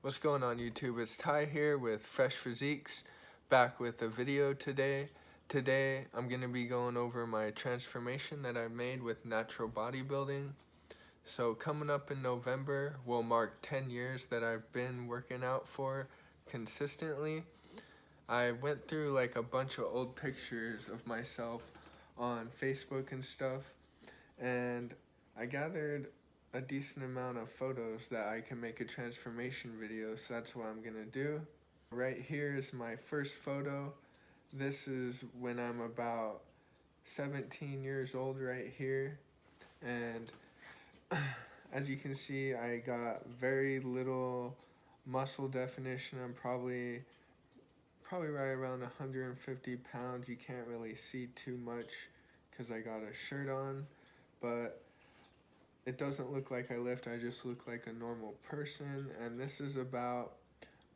What's going on YouTube? It's Ty here with Fresh Physiques, back with a video today. Today I'm going to be going over my transformation that I made with natural bodybuilding. So coming up in November will mark 10 years that I've been working out for consistently. I went through like a bunch of old pictures of myself on Facebook and stuff, and I gathered a decent amount of photos that I can make a transformation video, so that's what I'm gonna do. Right here is my first photo. This is when I'm about 17 years old right here, and as you can see, I got very little muscle definition. I'm probably right around 150 pounds. You can't really see too much because I got a shirt on, but it doesn't look like I lift, I just look like a normal person. And this is about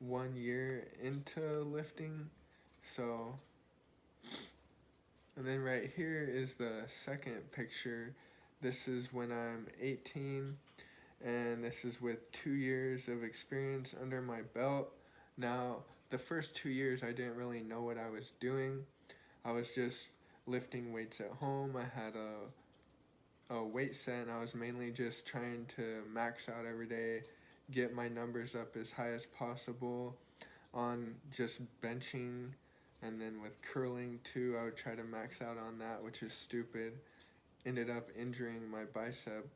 1 year into lifting. So, and then right here is the second picture. This is when I'm 18, and this is with 2 years of experience under my belt. Now, the first 2 years I didn't really know what I was doing. I was just lifting weights at home. I had a weight set, and I was mainly just trying to max out every day, get my numbers up as high as possible on just benching, and then with curling too, I would try to max out on that, which is stupid. Ended up injuring my bicep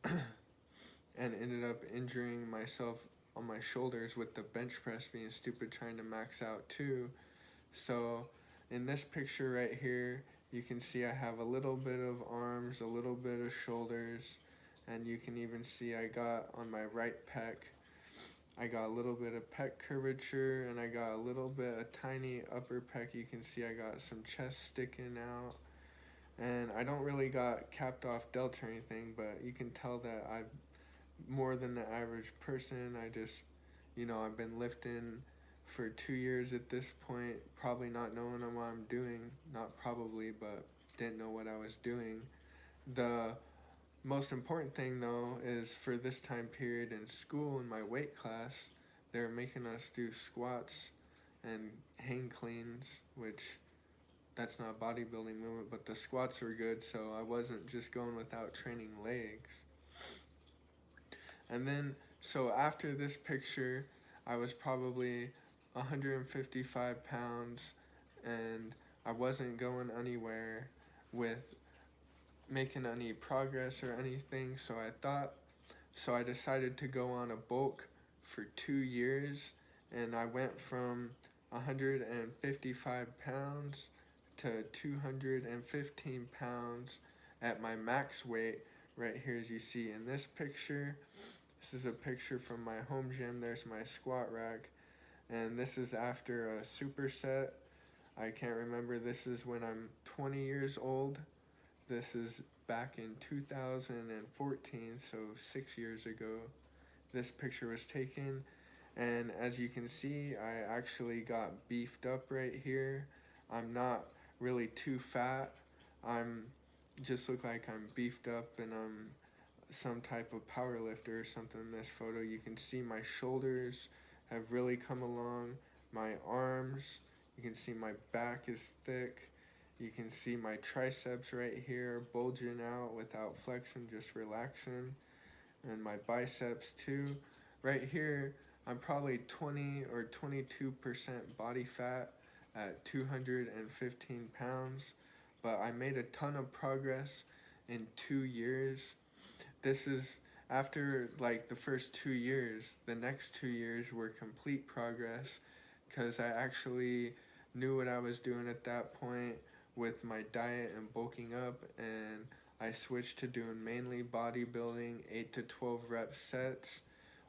and ended up injuring myself on my shoulders with the bench press being stupid, trying to max out too. So in this picture right here, you can see I have a little bit of arms, a little bit of shoulders, and you can even see I got on my right pec, I got a little bit of pec curvature, and I got a little bit of tiny upper pec. You can see I got some chest sticking out, and I don't really got capped off delts or anything, but you can tell that I'm more than the average person. I just, I've been lifting for 2 years at this point, probably not knowing what I'm doing. Not probably, but didn't know what I was doing. The most important thing though is for this time period in school, in my weight class, they're making us do squats and hang cleans, which that's not a bodybuilding movement, but the squats were good, so I wasn't just going without training legs. And then, so after this picture, I was probably 155 pounds, and I wasn't going anywhere with making any progress or anything, so I decided to go on a bulk for 2 years, and I went from 155 pounds to 215 pounds at my max weight right here, as you see in this picture. This is a picture from my home gym. There's my squat rack, and this is after a superset. I can't remember. This is when I'm 20 years old. This is back in 2014, so 6 years ago. This picture was taken, and as you can see, I actually got beefed up right here. I'm not really too fat. I'm just look like I'm beefed up, and I'm some type of power lifter or something. In this photo, you can see my shoulders have really come along, my arms, you can see my back is thick, you can see my triceps right here bulging out without flexing, just relaxing, and my biceps too. Right here, I'm probably 20 or 22% body fat at 215 pounds, but I made a ton of progress in 2 years. This is after like the first 2 years. The next 2 years were complete progress because I actually knew what I was doing at that point with my diet and bulking up, and I switched to doing mainly bodybuilding, 8 to 12 rep sets,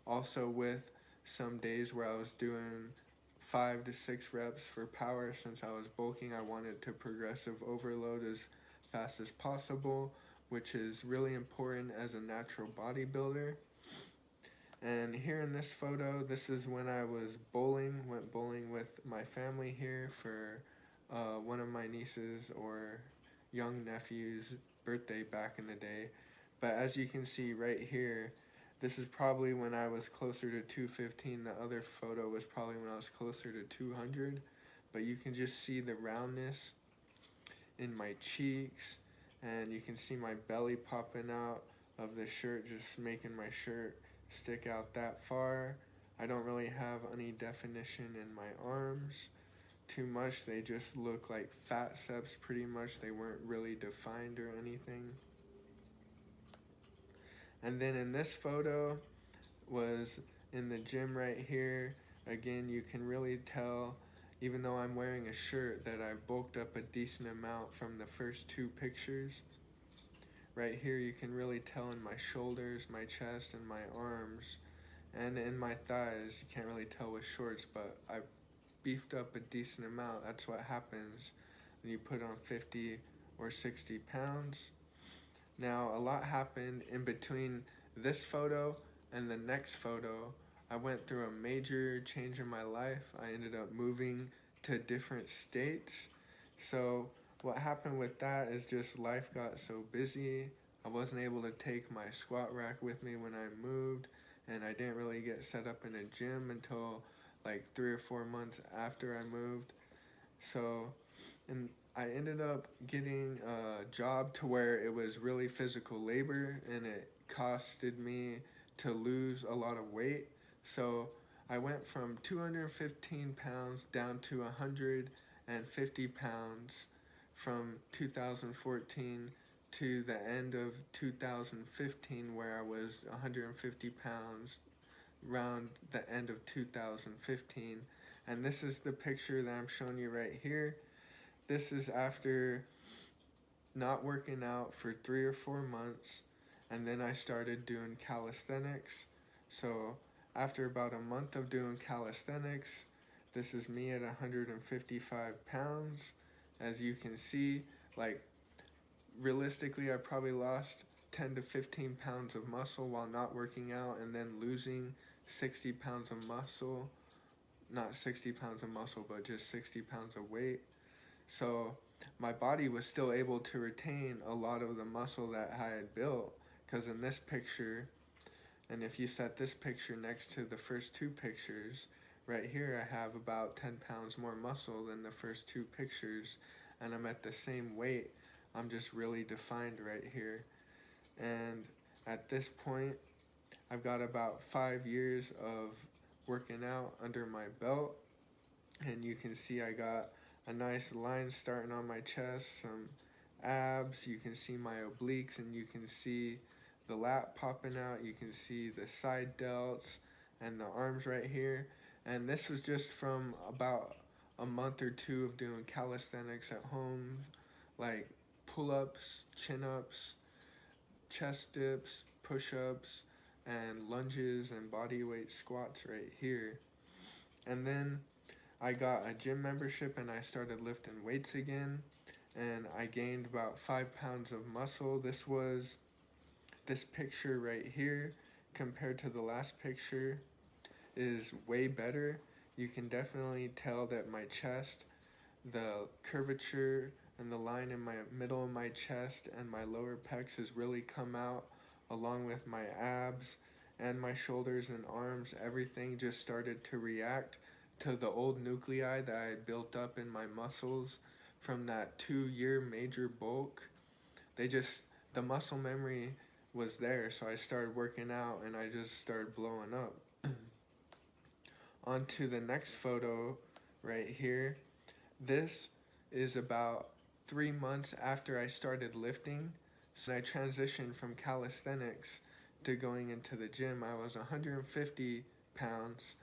also with some days where I was doing 5 to 6 reps for power. Since I was bulking, I wanted to progressive overload as fast as possible, which is really important as a natural bodybuilder. And here in this photo, this is when I was went bowling with my family here for one of my nieces or young nephew's birthday back in the day. But as you can see right here, This is probably when I was closer to 215. The other photo was probably when I was closer to 200. But you can just see the roundness in my cheeks, and you can see my belly popping out of the shirt, just making my shirt stick out that far. I don't really have any definition in my arms too much. They just look like fat ceps pretty much. They weren't really defined or anything. And then in this photo was in the gym right here. Again, you can really tell, even though I'm wearing a shirt, that I bulked up a decent amount from the first two pictures. Right here you can really tell in my shoulders, my chest, and my arms, and in my thighs. You can't really tell with shorts, but I beefed up a decent amount. That's what happens when you put on 50 or 60 pounds. Now, a lot happened in between this photo and the next photo. I went through a major change in my life. I ended up moving to different states. So what happened with that is just life got so busy. I wasn't able to take my squat rack with me when I moved, and I didn't really get set up in a gym until like 3 or 4 months after I moved. So, and I ended up getting a job to where it was really physical labor, and it costed me to lose a lot of weight. So I went from 215 pounds down to 150 pounds from 2014 to the end of 2015, where I was 150 pounds around the end of 2015. And this is the picture that I'm showing you right here. This is after not working out for 3 or 4 months, and then I started doing calisthenics. So after about a month of doing calisthenics, this is me at 155 pounds. As you can see, like, realistically, I probably lost 10 to 15 pounds of muscle while not working out, and then losing 60 pounds of muscle. Not 60 pounds of muscle, but just 60 pounds of weight. So my body was still able to retain a lot of the muscle that I had built, because in this picture, and if you set this picture next to the first two pictures, right here I have about 10 pounds more muscle than the first two pictures, and I'm at the same weight. I'm just really defined right here. And at this point, I've got about 5 years of working out under my belt, and you can see I got a nice line starting on my chest, some abs, you can see my obliques, and you can see the lat popping out, you can see the side delts and the arms right here. And this was just from about a month or two of doing calisthenics at home, like pull-ups, chin-ups, chest dips, push-ups, and lunges and body weight squats right here. And then I got a gym membership and I started lifting weights again, and I gained about 5 pounds of muscle. This was this picture right here compared to the last picture is way better. You can definitely tell that my chest, the curvature and the line in my middle of my chest and my lower pecs has really come out, along with my abs and my shoulders and arms. Everything just started to react to the old nuclei that I had built up in my muscles from that 2-year major bulk. The muscle memory was there, so I started working out and I just started blowing up. On to the next photo right here. This is about 3 months after I started lifting. So I transitioned from calisthenics to going into the gym. I was 150 pounds.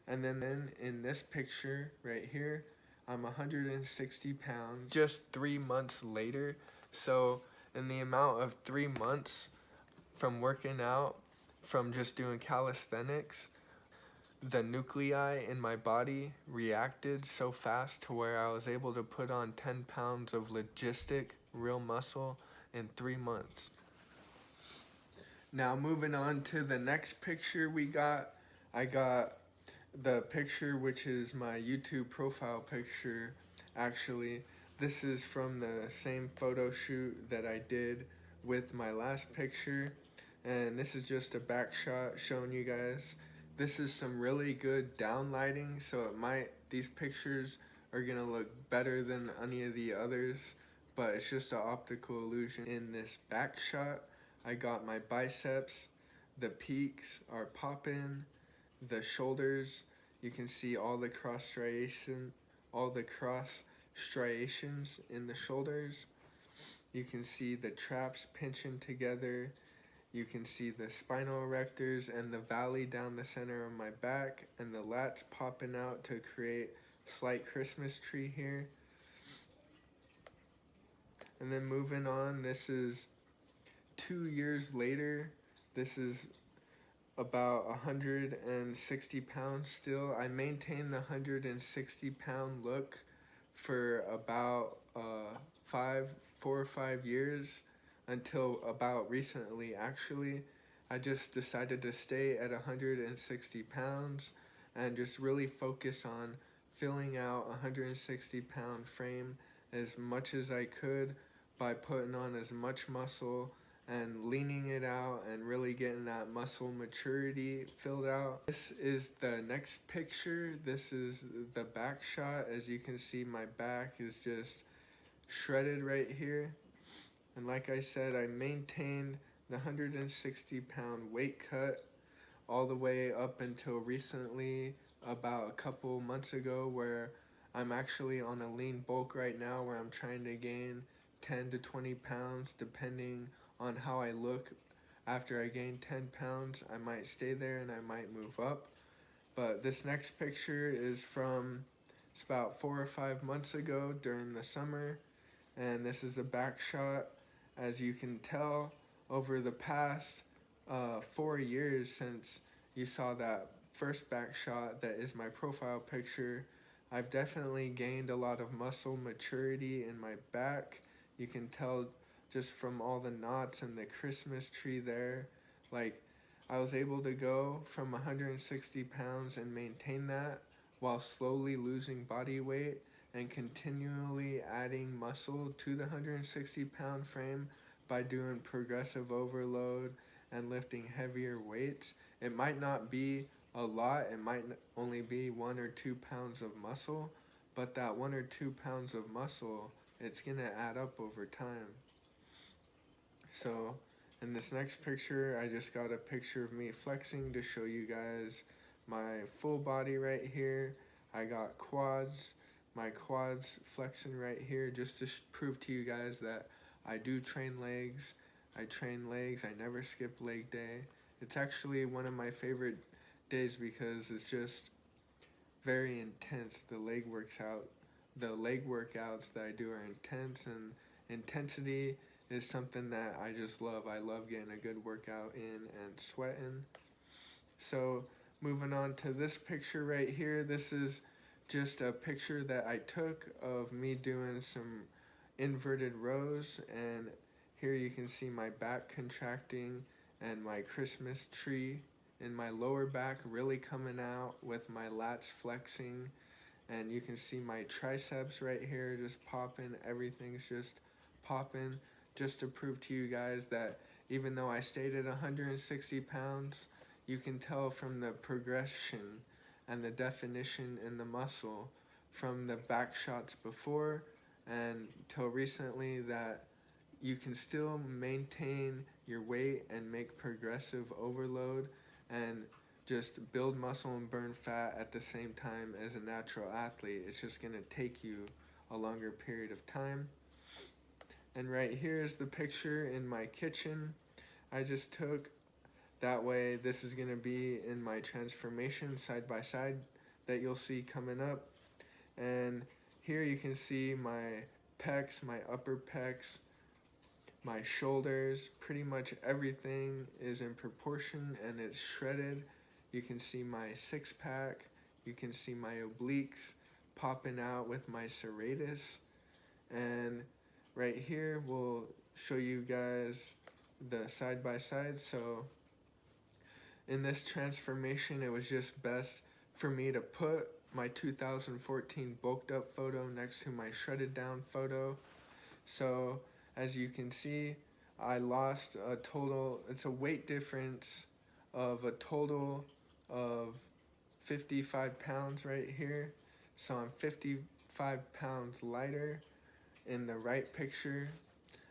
And then in this picture right here, I'm 160 pounds just 3 months later. So in the amount of 3 months from working out, from just doing calisthenics, the nuclei in my body reacted so fast to where I was able to put on 10 pounds of logistic real muscle in 3 months. Now moving on to the next picture I got the picture which is my YouTube profile picture. Actually, this is from the same photo shoot that I did with my last picture, And this is just a back shot showing you guys. This is some really good down lighting, so these pictures are gonna look better than any of the others, but it's just an optical illusion. In this back shot, I got my biceps, the peaks are popping, the shoulders, you can see all the cross striations in the shoulders. You can see the traps pinching together. You can see the spinal erectors and the valley down the center of my back, and the lats popping out to create slight Christmas tree here. And then moving on, this is 2 years later. This is about 160 pounds still. I maintained the 160 pound look for about 4 or 5 years, until about recently actually. I just decided to stay at 160 pounds and just really focus on filling out a 160 pound frame as much as I could by putting on as much muscle and leaning it out and really getting that muscle maturity filled out. This is the next picture. This is the back shot. As you can see, my back is just shredded right here. And like I said, I maintained the 160 pound weight cut all the way up until recently, about a couple months ago, where I'm actually on a lean bulk right now, where I'm trying to gain 10 to 20 pounds depending on how I look. After I gain 10 pounds, I might stay there and I might move up. But this next picture is it's about 4 or 5 months ago during the summer, and this is a back shot. As you can tell, over the past 4 years since you saw that first back shot that is my profile picture, I've definitely gained a lot of muscle maturity in my back. You can tell just from all the knots and the Christmas tree there. Like, I was able to go from 160 pounds and maintain that while slowly losing body weight and continually adding muscle to the 160 pound frame by doing progressive overload and lifting heavier weights. It might not be a lot, it might only be 1 or 2 pounds of muscle, but that 1 or 2 pounds of muscle, it's gonna add up over time. So in this next picture, I just got a picture of me flexing to show you guys my full body right here. I got quads, my quads flexing right here, just to prove to you guys that I do train legs. I train legs, I never skip leg day. It's actually one of my favorite days because it's just very intense. The leg workouts that I do are intense, and intensity is something that I just love. I love getting a good workout in and sweating. So moving on to this picture right here, this is just a picture that I took of me doing some inverted rows, and here you can see my back contracting and my Christmas tree in my lower back really coming out with my lats flexing, and you can see my triceps right here just popping. Everything's just popping, just to prove to you guys that even though I stayed at 160 pounds, you can tell from the progression and the definition in the muscle from the back shots before and till recently that you can still maintain your weight and make progressive overload and just build muscle and burn fat at the same time as a natural athlete. It's just gonna take you a longer period of time. And right here is the picture in my kitchen I just took. That way, this is gonna be in my transformation side by side that you'll see coming up. And here you can see my pecs, my upper pecs, my shoulders, pretty much everything is in proportion and it's shredded. You can see my six pack, you can see my obliques popping out with my serratus. And right here we'll show you guys the side by side. So in this transformation, it was just best for me to put my 2014 bulked up photo next to my shredded down photo. So as you can see, I lost a total, it's a weight difference of a total of 55 pounds right here. So I'm 55 pounds lighter. In the right picture,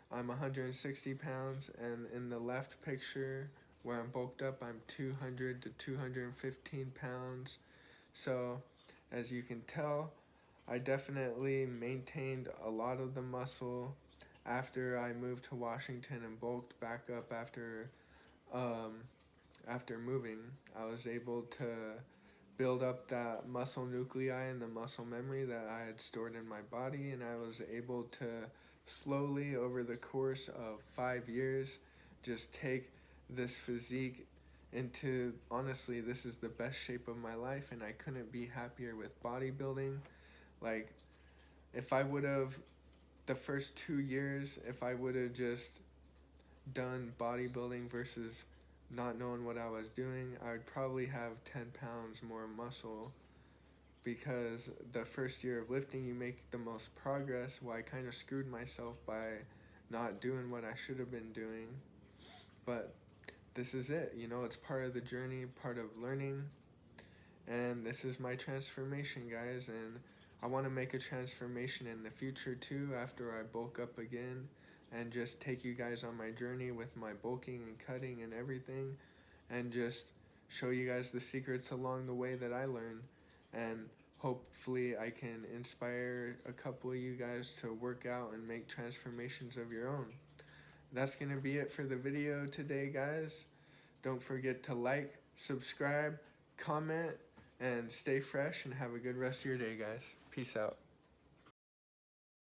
I'm 160 pounds, and in the left picture, where I'm bulked up, I'm 200 to 215 pounds. So, as you can tell, I definitely maintained a lot of the muscle after I moved to Washington and bulked back up um, after moving. I was able to build up that muscle nuclei and the muscle memory that I had stored in my body, and I was able to slowly, over the course of 5 years, just take this physique into, honestly, this is the best shape of my life, and I couldn't be happier with bodybuilding. Like, if I would have, the first 2 years, if I would have just done bodybuilding versus not knowing what I was doing, I would probably have 10 pounds more muscle, because the first year of lifting you make the most progress. Well, I kind of screwed myself by not doing what I should have been doing, but this is it, you know, it's part of the journey, part of learning, and this is my transformation, guys, and I want to make a transformation in the future too after I bulk up again, and just take you guys on my journey with my bulking and cutting and everything, and just show you guys the secrets along the way that I learned, and hopefully I can inspire a couple of you guys to work out and make transformations of your own. That's going to be it for the video today, guys. Don't forget to like, subscribe, comment, and stay fresh, and have a good rest of your day, guys. Peace out.